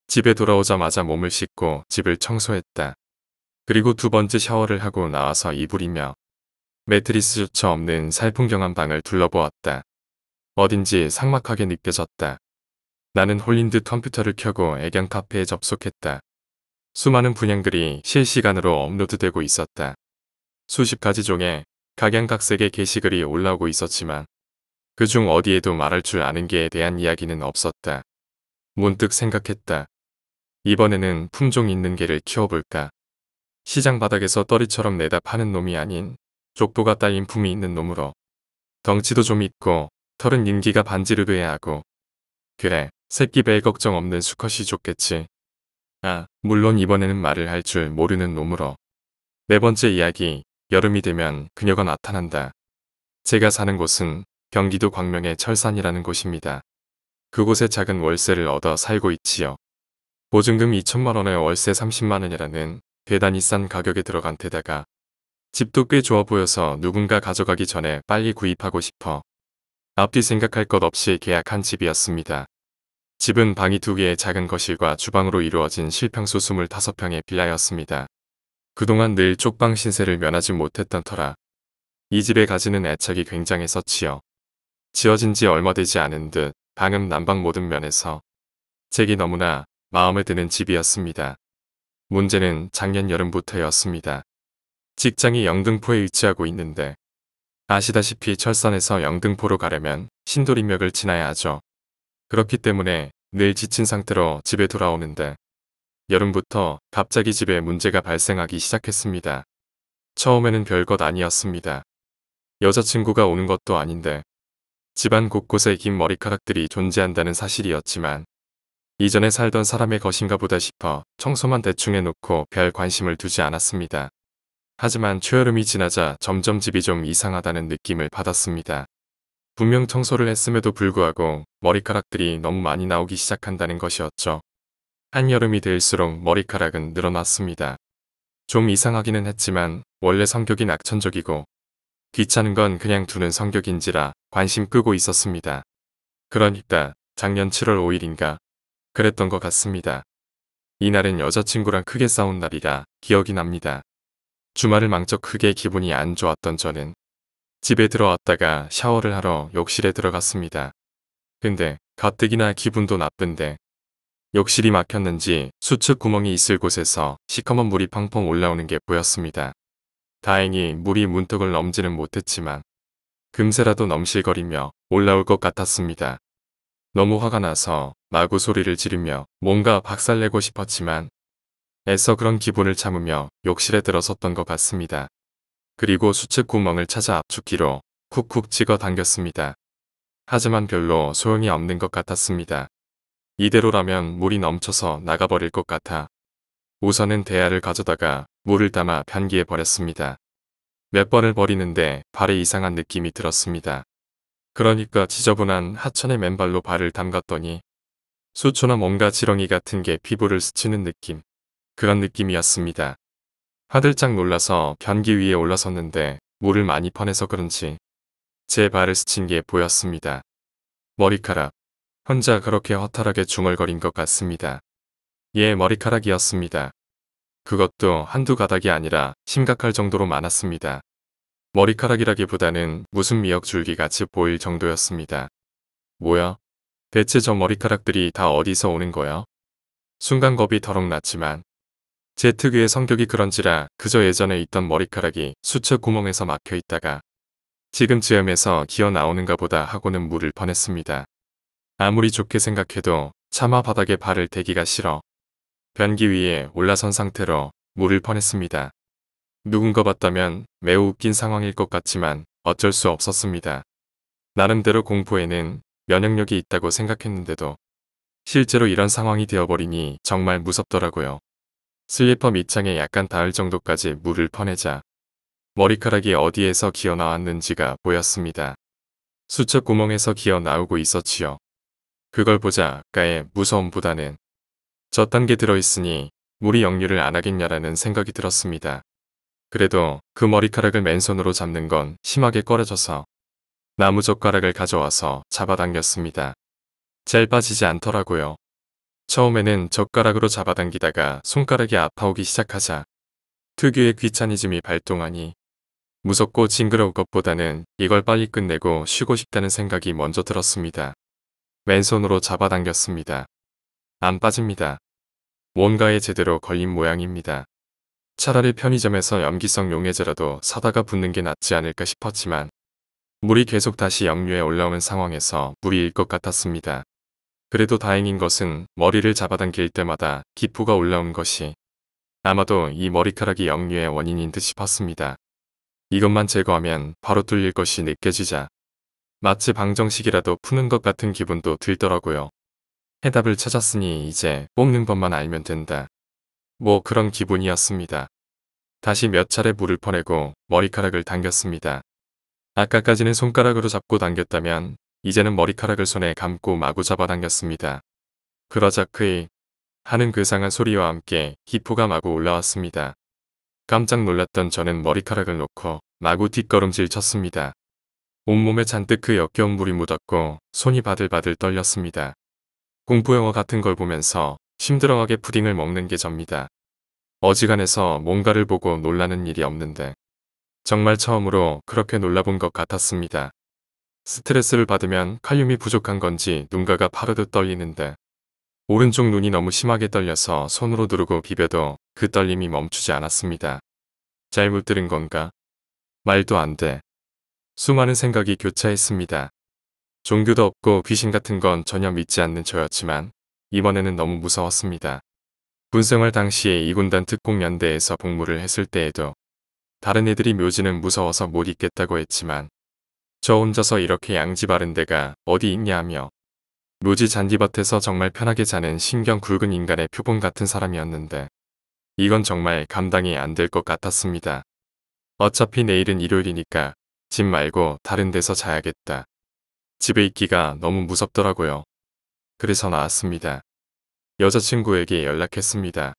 집에 돌아오자마자 몸을 씻고 집을 청소했다. 그리고 2번째 샤워를 하고 나와서 이불이며 매트리스조차 없는 살풍경한 방을 둘러보았다. 어딘지 삭막하게 느껴졌다. 나는 홀린 듯 컴퓨터를 켜고 애견 카페에 접속했다. 수많은 분양글이 실시간으로 업로드되고 있었다. 수십 가지 종의 각양각색의 게시글이 올라오고 있었지만 그중 어디에도 말할 줄 아는 개에 대한 이야기는 없었다. 문득 생각했다. 이번에는 품종 있는 개를 키워볼까. 시장 바닥에서 떨이처럼 내다 파는 놈이 아닌 족보가 딸린 품이 있는 놈으로. 덩치도 좀 있고 털은 인기가 반지르르해야 하고. 그래, 새끼 별 걱정 없는 수컷이 좋겠지. 아, 물론 이번에는 말을 할 줄 모르는 놈으로. 4번째 이야기, 여름이 되면 그녀가 나타난다. 제가 사는 곳은 경기도 광명의 철산이라는 곳입니다. 그곳에 작은 월세를 얻어 살고 있지요. 보증금 2천만 원에 월세 30만 원이라는 대단히 싼 가격에 들어간 데다가 집도 꽤 좋아 보여서 누군가 가져가기 전에 빨리 구입하고 싶어 앞뒤 생각할 것 없이 계약한 집이었습니다. 집은 방이 2개의 작은 거실과 주방으로 이루어진 실평수 25평의 빌라였습니다. 그동안 늘 쪽방 신세를 면하지 못했던 터라 이 집에 가지는 애착이 굉장했었지요. 지어진 지 얼마 되지 않은 듯 방은 난방 모든 면에서 제게 너무나 마음에 드는 집이었습니다. 문제는 작년 여름부터였습니다. 직장이 영등포에 위치하고 있는데 아시다시피 철선에서 영등포로 가려면 신도림역을 지나야 하죠. 그렇기 때문에 늘 지친 상태로 집에 돌아오는데 여름부터 갑자기 집에 문제가 발생하기 시작했습니다. 처음에는 별것 아니었습니다. 여자친구가 오는 것도 아닌데 집안 곳곳에 긴 머리카락들이 존재한다는 사실이었지만 이전에 살던 사람의 것인가 보다 싶어 청소만 대충 해놓고 별 관심을 두지 않았습니다. 하지만 초여름이 지나자 점점 집이 좀 이상하다는 느낌을 받았습니다. 분명 청소를 했음에도 불구하고 머리카락들이 너무 많이 나오기 시작한다는 것이었죠. 한여름이 될수록 머리카락은 늘어났습니다. 좀 이상하기는 했지만 원래 성격이 낙천적이고 귀찮은 건 그냥 두는 성격인지라 관심 끄고 있었습니다. 그러니까 작년 7월 5일인가 그랬던 것 같습니다. 이날은 여자친구랑 크게 싸운 날이라 기억이 납니다. 주말을 망쳐 크게 기분이 안 좋았던 저는 집에 들어왔다가 샤워를 하러 욕실에 들어갔습니다. 근데 가뜩이나 기분도 나쁜데 욕실이 막혔는지 수축 구멍이 있을 곳에서 시커먼 물이 펑펑 올라오는 게 보였습니다. 다행히 물이 문턱을 넘지는 못했지만 금세라도 넘실거리며 올라올 것 같았습니다. 너무 화가 나서 마구 소리를 지르며 뭔가 박살내고 싶었지만 애써 그런 기분을 참으며 욕실에 들어섰던 것 같습니다. 그리고 수축 구멍을 찾아 압축기로 쿡쿡 찍어 당겼습니다. 하지만 별로 소용이 없는 것 같았습니다. 이대로라면 물이 넘쳐서 나가버릴 것 같아 우선은 대야를 가져다가 물을 담아 변기에 버렸습니다. 몇 번을 버리는데 발에 이상한 느낌이 들었습니다. 그러니까 지저분한 하천에 맨발로 발을 담갔더니 수초나 뭔가 지렁이 같은 게 피부를 스치는 느낌. 그런 느낌이었습니다. 화들짝 놀라서 변기 위에 올라섰는데 물을 많이 퍼내서 그런지 제 발을 스친 게 보였습니다. 머리카락. 혼자 그렇게 허탈하게 중얼거린 것 같습니다. 예, 머리카락이었습니다. 그것도 한두 가닥이 아니라 심각할 정도로 많았습니다. 머리카락이라기보다는 무슨 미역줄기 같이 보일 정도였습니다. 뭐야? 대체 저 머리카락들이 다 어디서 오는 거야? 순간 겁이 더럭 났지만 제 특유의 성격이 그런지라 그저 예전에 있던 머리카락이 수척 구멍에서 막혀 있다가 지금쯤에서 기어 나오는가 보다 하고는 물을 퍼냈습니다. 아무리 좋게 생각해도 차마 바닥에 발을 대기가 싫어 변기 위에 올라선 상태로 물을 퍼냈습니다. 누군가 봤다면 매우 웃긴 상황일 것 같지만 어쩔 수 없었습니다. 나름대로 공포에는 면역력이 있다고 생각했는데도 실제로 이런 상황이 되어버리니 정말 무섭더라고요. 슬리퍼 밑창에 약간 닿을 정도까지 물을 퍼내자 머리카락이 어디에서 기어 나왔는지가 보였습니다. 수척 구멍에서 기어 나오고 있었지요. 그걸 보자 아까의 무서움보다는 저딴 게 들어있으니 물이 역류를 안 하겠냐라는 생각이 들었습니다. 그래도 그 머리카락을 맨손으로 잡는 건 심하게 꺼려져서 나무젓가락을 가져와서 잡아당겼습니다. 잘 빠지지 않더라고요. 처음에는 젓가락으로 잡아당기다가 손가락이 아파오기 시작하자 특유의 귀차니즘이 발동하니 무섭고 징그러울 것보다는 이걸 빨리 끝내고 쉬고 싶다는 생각이 먼저 들었습니다. 맨손으로 잡아당겼습니다. 안 빠집니다. 뭔가에 제대로 걸린 모양입니다. 차라리 편의점에서 염기성 용해제라도 사다가 붓는 게 낫지 않을까 싶었지만 물이 계속 다시 역류해 올라오는 상황에서 무리일 것 같았습니다. 그래도 다행인 것은 머리를 잡아당길 때마다 기포가 올라온 것이 아마도 이 머리카락이 역류의 원인인 듯 싶었습니다. 이것만 제거하면 바로 뚫릴 것이 느껴지자 마치 방정식이라도 푸는 것 같은 기분도 들더라고요. 해답을 찾았으니 이제 뽑는 법만 알면 된다. 뭐 그런 기분이었습니다. 다시 몇 차례 물을 퍼내고 머리카락을 당겼습니다. 아까까지는 손가락으로 잡고 당겼다면 이제는 머리카락을 손에 감고 마구 잡아당겼습니다. 그러자 크이 하는 괴상한 소리와 함께 기포가 마구 올라왔습니다. 깜짝 놀랐던 저는 머리카락을 놓고 마구 뒷걸음질 쳤습니다. 온몸에 잔뜩 그 역겨운 물이 묻었고 손이 바들바들 떨렸습니다. 공포영화 같은 걸 보면서 심드렁하게 푸딩을 먹는 게 접니다. 어지간해서 뭔가를 보고 놀라는 일이 없는데 정말 처음으로 그렇게 놀라본 것 같았습니다. 스트레스를 받으면 칼륨이 부족한 건지 눈가가 파르르 떨리는데 오른쪽 눈이 너무 심하게 떨려서 손으로 누르고 비벼도 그 떨림이 멈추지 않았습니다. 잘못 들은 건가? 말도 안 돼. 수많은 생각이 교차했습니다. 종교도 없고 귀신 같은 건 전혀 믿지 않는 저였지만 이번에는 너무 무서웠습니다. 군생활 당시에 이군단 특공연대에서 복무를 했을 때에도 다른 애들이 묘지는 무서워서 못 있겠다고 했지만 저 혼자서 이렇게 양지 바른 데가 어디 있냐 하며 묘지 잔디밭에서 정말 편하게 자는 신경 굵은 인간의 표본 같은 사람이었는데 이건 정말 감당이 안 될 것 같았습니다. 어차피 내일은 일요일이니까 집 말고 다른 데서 자야겠다. 집에 있기가 너무 무섭더라고요. 그래서 나왔습니다. 여자친구에게 연락했습니다.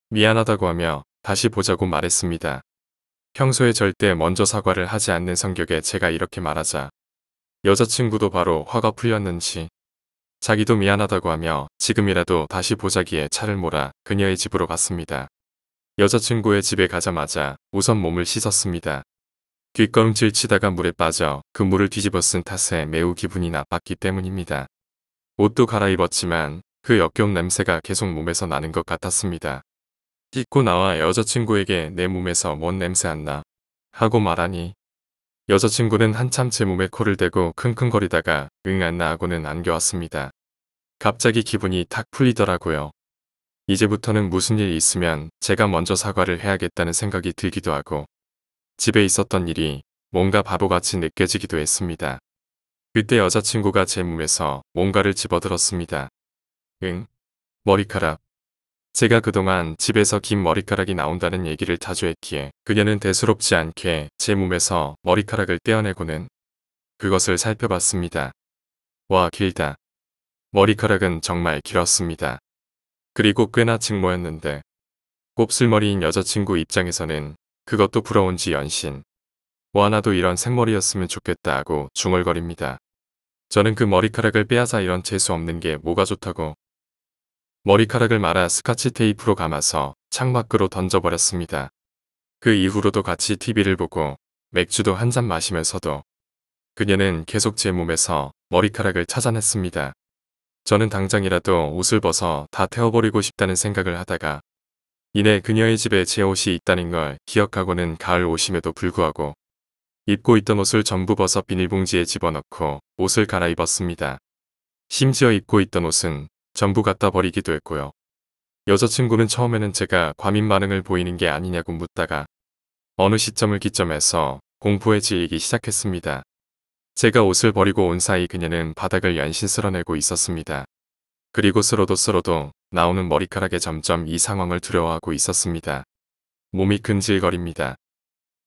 미안하다고 하며 다시 보자고 말했습니다. 평소에 절대 먼저 사과를 하지 않는 성격에 제가 이렇게 말하자 여자친구도 바로 화가 풀렸는지 자기도 미안하다고 하며 지금이라도 다시 보자기에 차를 몰아 그녀의 집으로 갔습니다. 여자친구의 집에 가자마자 우선 몸을 씻었습니다. 뒷걸음질 치다가 물에 빠져 그 물을 뒤집어 쓴 탓에 매우 기분이 나빴기 때문입니다. 옷도 갈아입었지만 그 역겨운 냄새가 계속 몸에서 나는 것 같았습니다. 씻고 나와 여자친구에게 내 몸에서 뭔 냄새 안 나? 하고 말하니 여자친구는 한참 제 몸에 코를 대고 킁킁거리다가 응 안 나 하고는 안겨왔습니다. 갑자기 기분이 탁 풀리더라고요. 이제부터는 무슨 일 있으면 제가 먼저 사과를 해야겠다는 생각이 들기도 하고 집에 있었던 일이 뭔가 바보같이 느껴지기도 했습니다. 그때 여자친구가 제 몸에서 뭔가를 집어들었습니다. 응? 머리카락. 제가 그동안 집에서 긴 머리카락이 나온다는 얘기를 자주 했기에 그녀는 대수롭지 않게 제 몸에서 머리카락을 떼어내고는 그것을 살펴봤습니다. 와, 길다. 머리카락은 정말 길었습니다. 그리고 꽤나 직모였는데 곱슬머리인 여자친구 입장에서는 그것도 부러운지 연신. 와, 나도 이런 생머리였으면 좋겠다 하고 중얼거립니다. 저는 그 머리카락을 빼앗아 이런 재수 없는 게 뭐가 좋다고 머리카락을 말아 스카치 테이프로 감아서 창밖으로 던져버렸습니다. 그 이후로도 같이 TV를 보고 맥주도 한 잔 마시면서도 그녀는 계속 제 몸에서 머리카락을 찾아냈습니다. 저는 당장이라도 옷을 벗어 다 태워버리고 싶다는 생각을 하다가 이내 그녀의 집에 제 옷이 있다는 걸 기억하고는 가을 오심에도 불구하고 입고 있던 옷을 전부 벗어 비닐봉지에 집어넣고 옷을 갈아입었습니다. 심지어 입고 있던 옷은 전부 갖다 버리기도 했고요. 여자친구는 처음에는 제가 과민 반응을 보이는 게 아니냐고 묻다가 어느 시점을 기점해서 공포에 질리기 시작했습니다. 제가 옷을 버리고 온 사이 그녀는 바닥을 연신 쓸어내고 있었습니다. 그리고 쓸어도 나오는 머리카락에 점점 이 상황을 두려워하고 있었습니다. 몸이 근질거립니다.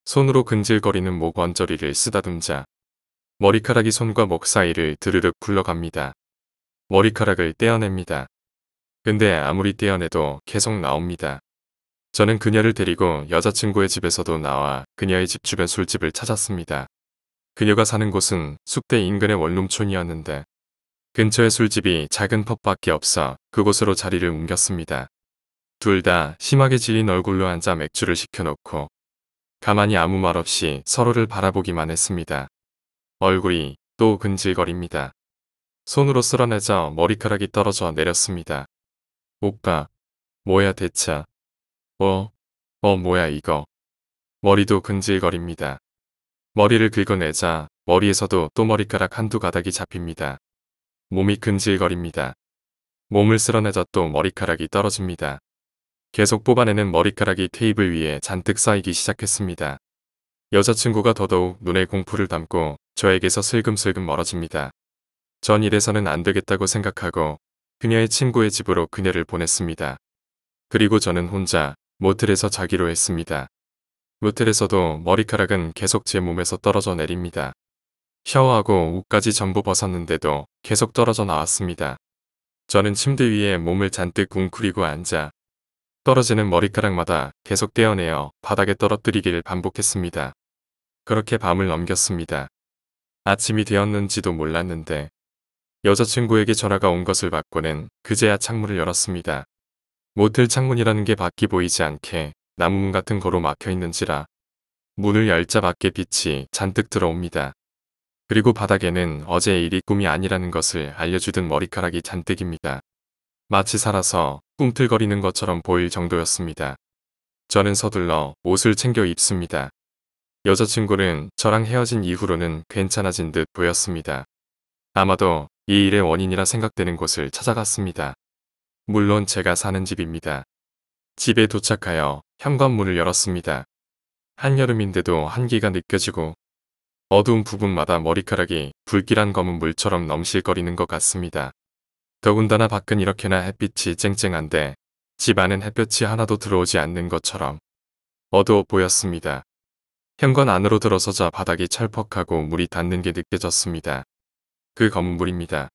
손으로 근질거리는 목 언저리를 쓰다듬자 머리카락이 손과 목 사이를 드르륵 굴러갑니다. 머리카락을 떼어냅니다. 근데 아무리 떼어내도 계속 나옵니다. 저는 그녀를 데리고 여자친구의 집에서도 나와 그녀의 집 주변 술집을 찾았습니다. 그녀가 사는 곳은 숙대 인근의 원룸촌이었는데 근처에 술집이 작은 펍밖에 없어 그곳으로 자리를 옮겼습니다. 둘 다 심하게 질린 얼굴로 앉아 맥주를 시켜놓고 가만히 아무 말 없이 서로를 바라보기만 했습니다. 얼굴이 또 근질거립니다. 손으로 쓸어내자 머리카락이 떨어져 내렸습니다. 오빠, 뭐야 대체. 뭐야 이거. 머리도 근질거립니다. 머리를 긁어내자 머리에서도 또 머리카락 한두 가닥이 잡힙니다. 몸이 근질거립니다. 몸을 쓸어내자 또 머리카락이 떨어집니다. 계속 뽑아내는 머리카락이 테이블 위에 잔뜩 쌓이기 시작했습니다. 여자친구가 더더욱 눈에 공포를 담고 저에게서 슬금슬금 멀어집니다. 전 이래서는 안 되겠다고 생각하고 그녀의 친구의 집으로 그녀를 보냈습니다. 그리고 저는 혼자 모텔에서 자기로 했습니다. 모텔에서도 머리카락은 계속 제 몸에서 떨어져 내립니다. 샤워하고 옷까지 전부 벗었는데도 계속 떨어져 나왔습니다. 저는 침대 위에 몸을 잔뜩 웅크리고 앉아 떨어지는 머리카락마다 계속 떼어내어 바닥에 떨어뜨리기를 반복했습니다. 그렇게 밤을 넘겼습니다. 아침이 되었는지도 몰랐는데 여자친구에게 전화가 온 것을 받고는 그제야 창문을 열었습니다. 모텔 창문이라는 게 밖이 보이지 않게 나무문 같은 거로 막혀 있는지라 문을 열자 밖에 빛이 잔뜩 들어옵니다. 그리고 바닥에는 어제의 일이 꿈이 아니라는 것을 알려주던 머리카락이 잔뜩입니다. 마치 살아서 꿈틀거리는 것처럼 보일 정도였습니다. 저는 서둘러 옷을 챙겨 입습니다. 여자친구는 저랑 헤어진 이후로는 괜찮아진 듯 보였습니다. 아마도 이 일의 원인이라 생각되는 곳을 찾아갔습니다. 물론 제가 사는 집입니다. 집에 도착하여 현관문을 열었습니다. 한여름인데도 한기가 느껴지고 어두운 부분마다 머리카락이 불길한 검은 물처럼 넘실거리는 것 같습니다. 더군다나 밖은 이렇게나 햇빛이 쨍쨍한데 집 안은 햇볕이 하나도 들어오지 않는 것처럼 어두워 보였습니다. 현관 안으로 들어서자 바닥이 찰퍽하고 물이 닿는 게 느껴졌습니다. 그 검은 물입니다.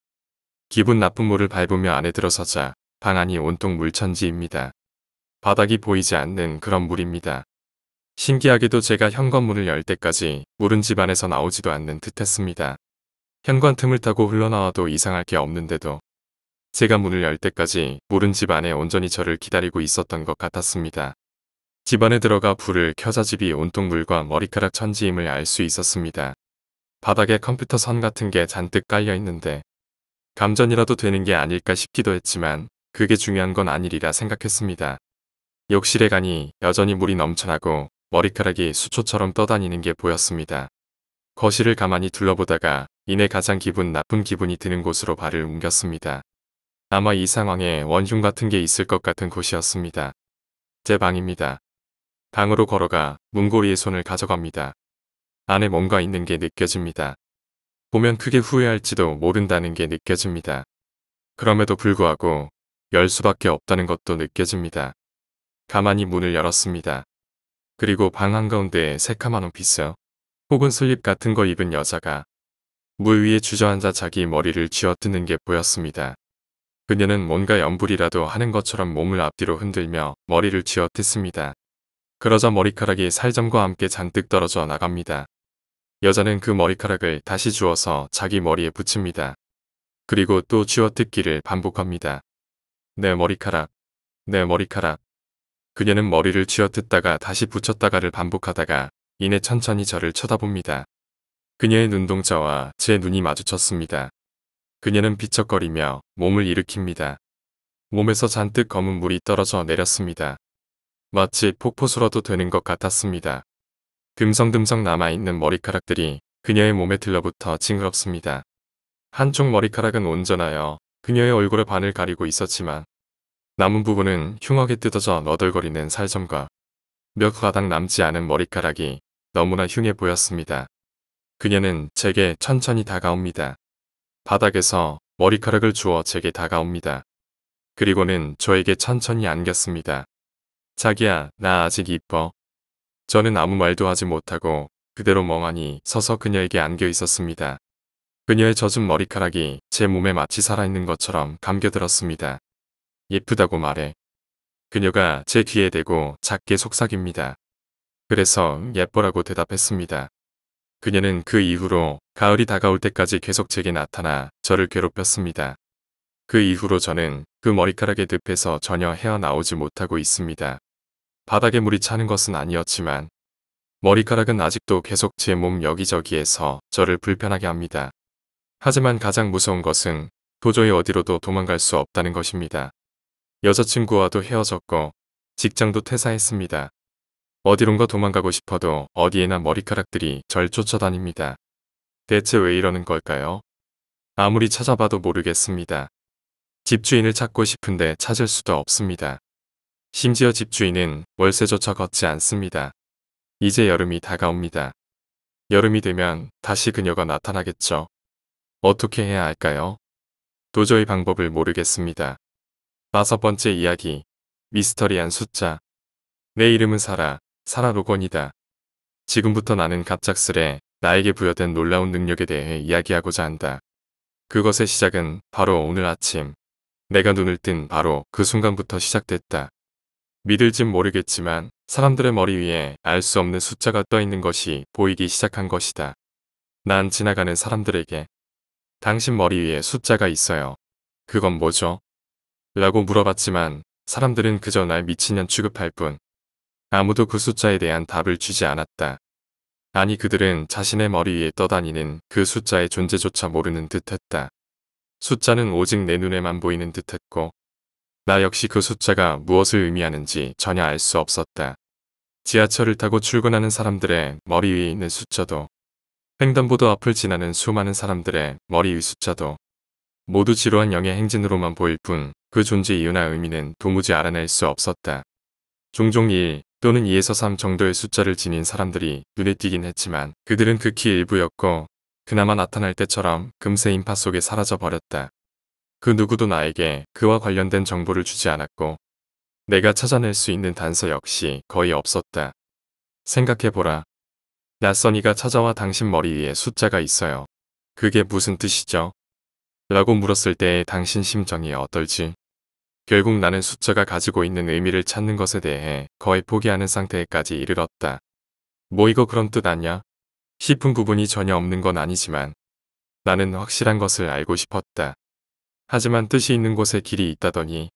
기분 나쁜 물을 밟으며 안에 들어서자 방 안이 온통 물천지입니다. 바닥이 보이지 않는 그런 물입니다. 신기하게도 제가 현관문을 열 때까지 물은 집 안에서 나오지도 않는 듯했습니다. 현관 틈을 타고 흘러나와도 이상할 게 없는데도 제가 문을 열 때까지 물은 집 안에 온전히 저를 기다리고 있었던 것 같았습니다. 집 안에 들어가 불을 켜자 집이 온통 물과 머리카락 천지임을 알 수 있었습니다. 바닥에 컴퓨터 선 같은 게 잔뜩 깔려 있는데 감전이라도 되는 게 아닐까 싶기도 했지만 그게 중요한 건 아니리라 생각했습니다. 욕실에 가니 여전히 물이 넘쳐나고 머리카락이 수초처럼 떠다니는 게 보였습니다. 거실을 가만히 둘러보다가 이내 가장 기분 나쁜 기분이 드는 곳으로 발을 옮겼습니다. 아마 이 상황에 원흉 같은 게 있을 것 같은 곳이었습니다. 제 방입니다. 방으로 걸어가 문고리에 손을 가져갑니다. 안에 뭔가 있는 게 느껴집니다. 보면 크게 후회할지도 모른다는 게 느껴집니다. 그럼에도 불구하고 열 수밖에 없다는 것도 느껴집니다. 가만히 문을 열었습니다. 그리고 방 한가운데에 새카만 원피스 혹은 슬립 같은 거 입은 여자가 물 위에 주저앉아 자기 머리를 쥐어뜯는 게 보였습니다. 그녀는 뭔가 염불이라도 하는 것처럼 몸을 앞뒤로 흔들며 머리를 쥐어뜯습니다. 그러자 머리카락이 살점과 함께 잔뜩 떨어져 나갑니다. 여자는 그 머리카락을 다시 주워서 자기 머리에 붙입니다. 그리고 또 쥐어뜯기를 반복합니다. 내 머리카락, 내 머리카락. 그녀는 머리를 쥐어뜯다가 다시 붙였다가를 반복하다가 이내 천천히 저를 쳐다봅니다. 그녀의 눈동자와 제 눈이 마주쳤습니다. 그녀는 비척거리며 몸을 일으킵니다. 몸에서 잔뜩 검은 물이 떨어져 내렸습니다. 마치 폭포수라도 되는 것 같았습니다. 듬성듬성 남아있는 머리카락들이 그녀의 몸에 들러붙어 징그럽습니다. 한쪽 머리카락은 온전하여 그녀의 얼굴의 반을 가리고 있었지만 남은 부분은 흉하게 뜯어져 너덜거리는 살점과 몇 가닥 남지 않은 머리카락이 너무나 흉해 보였습니다. 그녀는 제게 천천히 다가옵니다. 바닥에서 머리카락을 주워 제게 다가옵니다. 그리고는 저에게 천천히 안겼습니다. 자기야, 나 아직 이뻐. 저는 아무 말도 하지 못하고 그대로 멍하니 서서 그녀에게 안겨 있었습니다. 그녀의 젖은 머리카락이 제 몸에 마치 살아있는 것처럼 감겨들었습니다. 예쁘다고 말해. 그녀가 제 귀에 대고 작게 속삭입니다. 그래서 예뻐라고 대답했습니다. 그녀는 그 이후로 가을이 다가올 때까지 계속 제게 나타나 저를 괴롭혔습니다. 그 이후로 저는 그 머리카락의 늪에서 전혀 헤어나오지 못하고 있습니다. 바닥에 물이 차는 것은 아니었지만 머리카락은 아직도 계속 제 몸 여기저기에서 저를 불편하게 합니다. 하지만 가장 무서운 것은 도저히 어디로도 도망갈 수 없다는 것입니다. 여자친구와도 헤어졌고 직장도 퇴사했습니다. 어디론가 도망가고 싶어도 어디에나 머리카락들이 절 쫓아다닙니다. 대체 왜 이러는 걸까요? 아무리 찾아봐도 모르겠습니다. 집주인을 찾고 싶은데 찾을 수도 없습니다. 심지어 집주인은 월세조차 걷지 않습니다. 이제 여름이 다가옵니다. 여름이 되면 다시 그녀가 나타나겠죠. 어떻게 해야 할까요? 도저히 방법을 모르겠습니다. 5번째 이야기. 미스터리한 숫자. 내 이름은 사라 로건이다. 지금부터 나는 갑작스레 나에게 부여된 놀라운 능력에 대해 이야기하고자 한다. 그것의 시작은 바로 오늘 아침. 내가 눈을 뜬 바로 그 순간부터 시작됐다. 믿을진 모르겠지만 사람들의 머리 위에 알 수 없는 숫자가 떠 있는 것이 보이기 시작한 것이다. 난 지나가는 사람들에게 당신 머리 위에 숫자가 있어요. 그건 뭐죠? 라고 물어봤지만 사람들은 그저 날 미친년 취급할 뿐 아무도 그 숫자에 대한 답을 주지 않았다. 아니 그들은 자신의 머리 위에 떠다니는 그 숫자의 존재조차 모르는 듯했다. 숫자는 오직 내 눈에만 보이는 듯했고 나 역시 그 숫자가 무엇을 의미하는지 전혀 알 수 없었다. 지하철을 타고 출근하는 사람들의 머리 위에 있는 숫자도, 횡단보도 앞을 지나는 수많은 사람들의 머리 위 숫자도 모두 지루한 영의 행진으로만 보일 뿐 그 존재 이유나 의미는 도무지 알아낼 수 없었다. 종종 1 또는 2에서 3 정도의 숫자를 지닌 사람들이 눈에 띄긴 했지만 그들은 극히 일부였고 그나마 나타날 때처럼 금세 인파 속에 사라져 버렸다. 그 누구도 나에게 그와 관련된 정보를 주지 않았고 내가 찾아낼 수 있는 단서 역시 거의 없었다. 생각해보라. 낯선 이가 찾아와 당신 머리 위에 숫자가 있어요. 그게 무슨 뜻이죠? 라고 물었을 때의 당신 심정이 어떨지? 결국 나는 숫자가 가지고 있는 의미를 찾는 것에 대해 거의 포기하는 상태에까지 이르렀다. 뭐 이거 그런 뜻 아냐? 싶은 부분이 전혀 없는 건 아니지만 나는 확실한 것을 알고 싶었다. 하지만 뜻이 있는 곳에 길이 있다더니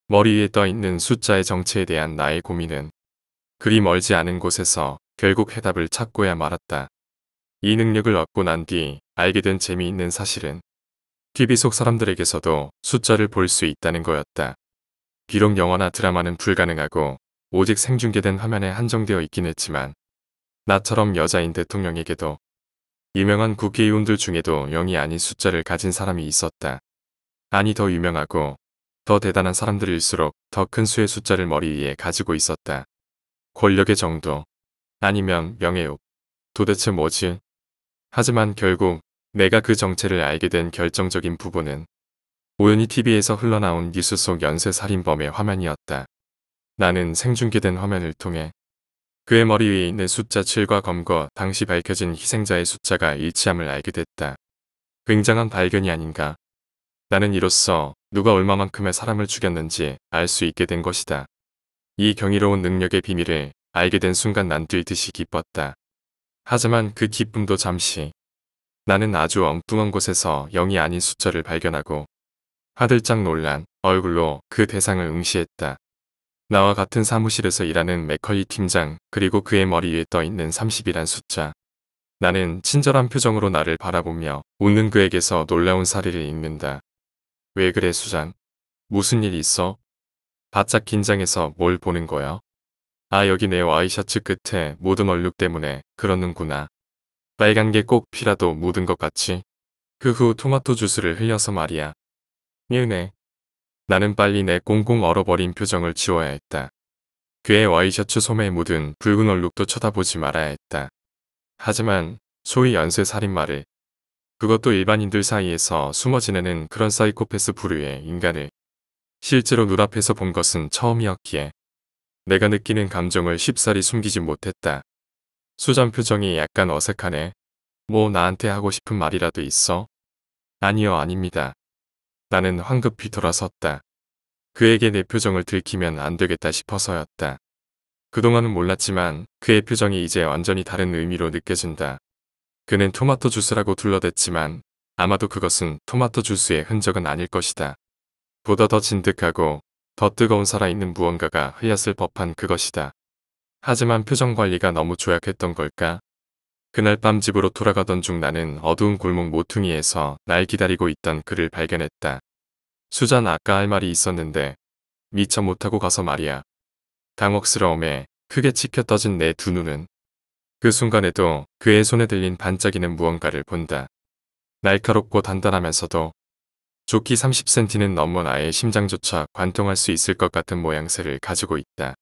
머리 위에 떠 있는 숫자의 정체에 대한 나의 고민은 그리 멀지 않은 곳에서 결국 해답을 찾고야 말았다. 이 능력을 얻고 난 뒤 알게 된 재미있는 사실은 TV 속 사람들에게서도 숫자를 볼 수 있다는 거였다. 비록 영화나 드라마는 불가능하고 오직 생중계된 화면에 한정되어 있긴 했지만 나처럼 여자인 대통령에게도 유명한 국회의원들 중에도 0이 아닌 숫자를 가진 사람이 있었다. 아니 더 유명하고 더 대단한 사람들일수록 더 큰 수의 숫자를 머리 위에 가지고 있었다. 권력의 정도 아니면 명예욕 도대체 뭐지? 하지만 결국 내가 그 정체를 알게 된 결정적인 부분은 우연히 TV에서 흘러나온 뉴스 속 연쇄살인범의 화면이었다. 나는 생중계된 화면을 통해 그의 머리 위에 있는 숫자 7과 검거 당시 밝혀진 희생자의 숫자가 일치함을 알게 됐다. 굉장한 발견이 아닌가. 나는 이로써 누가 얼마만큼의 사람을 죽였는지 알 수 있게 된 것이다. 이 경이로운 능력의 비밀을 알게 된 순간 난 뛰듯이 기뻤다. 하지만 그 기쁨도 잠시. 나는 아주 엉뚱한 곳에서 0이 아닌 숫자를 발견하고 화들짝 놀란 얼굴로 그 대상을 응시했다. 나와 같은 사무실에서 일하는 맥컬리 팀장 그리고 그의 머리 위에 떠 있는 30이란 숫자. 나는 친절한 표정으로 나를 바라보며 웃는 그에게서 놀라운 사리를 읽는다. 왜 그래 수잔? 무슨 일 있어? 바짝 긴장해서 뭘 보는 거야? 아 여기 내 와이셔츠 끝에 묻은 얼룩 때문에 그러는구나. 빨간 게 꼭 피라도 묻은 것 같지? 그 후 토마토 주스를 흘려서 말이야. 미안해. 나는 빨리 내 꽁꽁 얼어버린 표정을 지워야 했다. 그의 와이셔츠 소매에 묻은 붉은 얼룩도 쳐다보지 말아야 했다. 하지만 소위 연쇄살인마를 그것도 일반인들 사이에서 숨어 지내는 그런 사이코패스 부류의 인간을 실제로 눈앞에서 본 것은 처음이었기에 내가 느끼는 감정을 쉽사리 숨기지 못했다. 수잔 표정이 약간 어색하네. 뭐 나한테 하고 싶은 말이라도 있어? 아니요 아닙니다. 나는 황급히 돌아섰다. 그에게 내 표정을 들키면 안 되겠다 싶어서였다. 그동안은 몰랐지만 그의 표정이 이제 완전히 다른 의미로 느껴진다. 그는 토마토 주스라고 둘러댔지만 아마도 그것은 토마토 주스의 흔적은 아닐 것이다. 보다 더 진득하고 더 뜨거운 살아있는 무언가가 흘렸을 법한 그것이다. 하지만 표정 관리가 너무 조약했던 걸까? 그날 밤 집으로 돌아가던 중 나는 어두운 골목 모퉁이에서 날 기다리고 있던 그를 발견했다. 수잔 아까 할 말이 있었는데 미처 못하고 가서 말이야. 당혹스러움에 크게 치켜 떠진 내 두 눈은 그 순간에도 그의 손에 들린 반짝이는 무언가를 본다. 날카롭고 단단하면서도 좋기 30cm는 넘은 아이의 심장조차 관통할 수 있을 것 같은 모양새를 가지고 있다.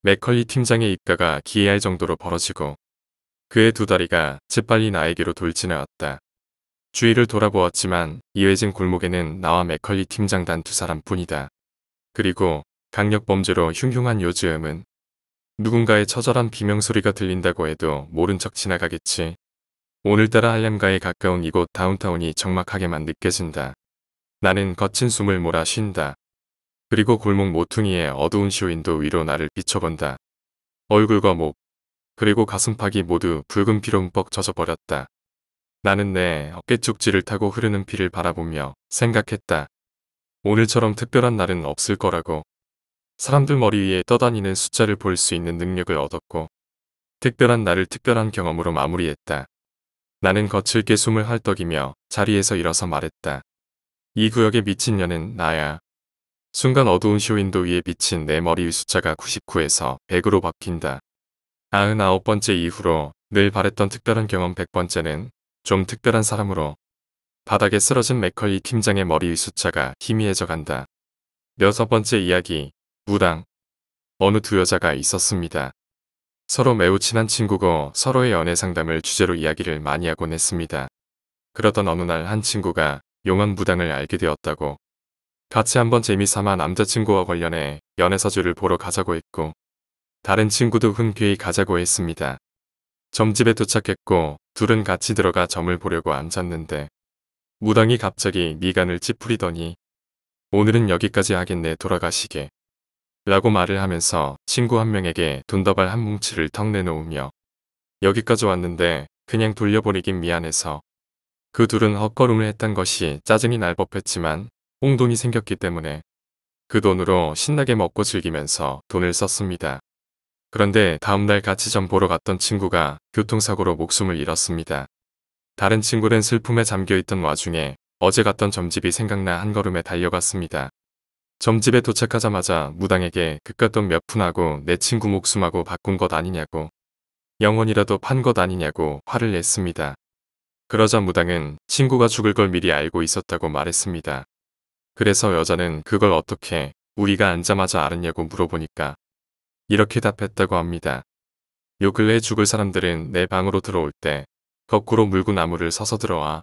맥컬리 팀장의 입가가 기이할 정도로 벌어지고 그의 두 다리가 재빨리 나에게로 돌진해왔다. 주위를 돌아보았지만 이외진 골목에는 나와 맥컬리 팀장 단 두 사람뿐이다. 그리고 강력범죄로 흉흉한 요즘은 누군가의 처절한 비명소리가 들린다고 해도 모른 척 지나가겠지. 오늘따라 할렘가에 가까운 이곳 다운타운이 적막하게만 느껴진다. 나는 거친 숨을 몰아 쉰다. 그리고 골목 모퉁이의 어두운 쇼윈도 위로 나를 비춰본다. 얼굴과 목, 그리고 가슴팍이 모두 붉은 피로 흠뻑 젖어버렸다. 나는 내 어깨 쪽지를 타고 흐르는 피를 바라보며 생각했다. 오늘처럼 특별한 날은 없을 거라고. 사람들 머리 위에 떠다니는 숫자를 볼 수 있는 능력을 얻었고 특별한 날을 특별한 경험으로 마무리했다. 나는 거칠게 숨을 헐떡이며 자리에서 일어서 말했다. 이 구역의 미친년은 나야. 순간 어두운 쇼윈도 위에 비친 내 머리 위 숫자가 99에서 100으로 바뀐다. 99번째 이후로 늘 바랬던 특별한 경험 100번째는 좀 특별한 사람으로 바닥에 쓰러진 맥컬리 팀장의 머리 위 숫자가 희미해져 간다. 6번째 이야기, 무당. 어느 두 여자가 있었습니다. 서로 매우 친한 친구고 서로의 연애 상담을 주제로 이야기를 많이 하곤 했습니다. 그러던 어느 날 한 친구가 용한 무당을 알게 되었다고. 같이 한번 재미삼아 남자친구와 관련해 연애사주를 보러 가자고 했고 다른 친구도 흔쾌히 가자고 했습니다. 점집에 도착했고 둘은 같이 들어가 점을 보려고 앉았는데 무당이 갑자기 미간을 찌푸리더니 오늘은 여기까지 하겠네 돌아가시게 라고 말을 하면서 친구 한 명에게 돈다발 한 뭉치를 턱 내놓으며 여기까지 왔는데 그냥 돌려보내긴 미안해서 그 둘은 헛걸음을 했던 것이 짜증이 날 법했지만 꽁돈이 생겼기 때문에 그 돈으로 신나게 먹고 즐기면서 돈을 썼습니다. 그런데 다음날 같이 점 보러 갔던 친구가 교통사고로 목숨을 잃었습니다. 다른 친구는 슬픔에 잠겨있던 와중에 어제 갔던 점집이 생각나 한 걸음에 달려갔습니다. 점집에 도착하자마자 무당에게 그깟 돈 몇 푼하고 내 친구 목숨하고 바꾼 것 아니냐고 영혼이라도 판 것 아니냐고 화를 냈습니다. 그러자 무당은 친구가 죽을 걸 미리 알고 있었다고 말했습니다. 그래서 여자는 그걸 어떻게 우리가 앉자마자 알았냐고 물어보니까 이렇게 답했다고 합니다. 요 근래에 죽을 사람들은 내 방으로 들어올 때 거꾸로 물고 나무를 서서 들어와